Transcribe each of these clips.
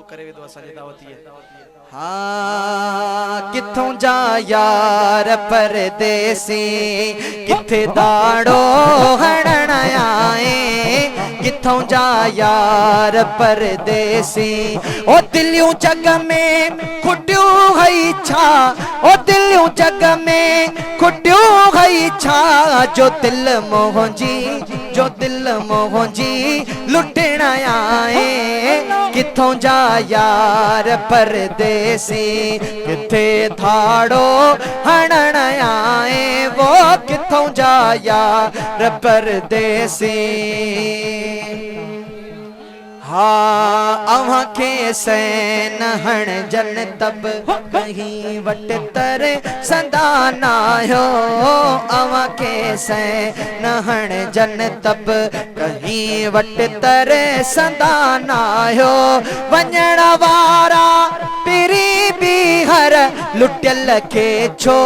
करे वे दुआ साजी दावत है। हाँ किथों जा यार परदेसी किथे दाड़ो हड़न आए किथों जा यार परदेसी ओ दिलियों जग में खुटियों है छा ओ दिलियों जग में खुटियों है छा जो दिल मोहजी लुटण आए किथों जा यार परदेसी किथे थाड़ो हड़न आए वो किथों जा यार परदेसी। हाँ अवां के सैन हण जन तब कहीं वट तरे संदाना हो अवां के सैन हण जन तब कहीं वट तरे संदाना हो वंजण वारा पिरी बीहर लुटियल के छो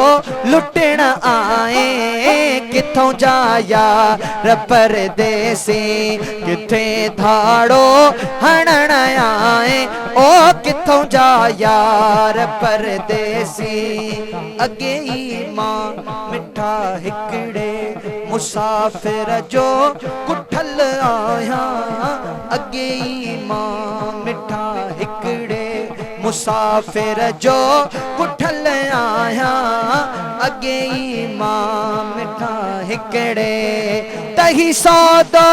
लुटण आए किथों जा यार परदेसी किथे थाड़ो हड़न आए ओ किथों जा यार परदेसी। अगे ही मां मिठा हिकड़े मुसाफिर जो कुठल आया अगे ही मां मिठा हिकड़े मुसाफिर जो कुठल आया अगे ही मां मिठा हिकड़े तही सौदो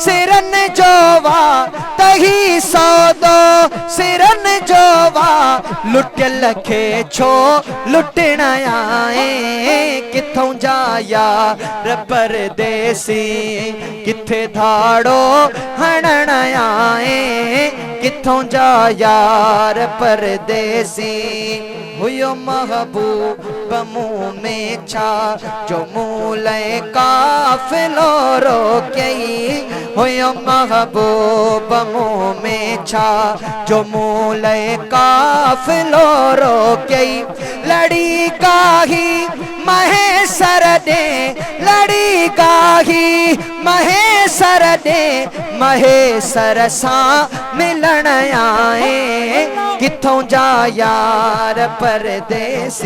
सिरन जोवा तही सौदो सिरन जोवा लुटियल खे छो लुटण आए किथों जा यार परदेसी किथे धाड़ो हड़न आए किथों जा यार परदेसी। हुयो महबूब मुँह में छा जो मूले काफिलो रोकई हुयो महबूब मुँह में छा जो मूले काफिलो रोकई लड़ी गाही महेसर दे लड़ी गाही महेसर दे महेसर सा मिलन आए किथों जा यार परदेसी।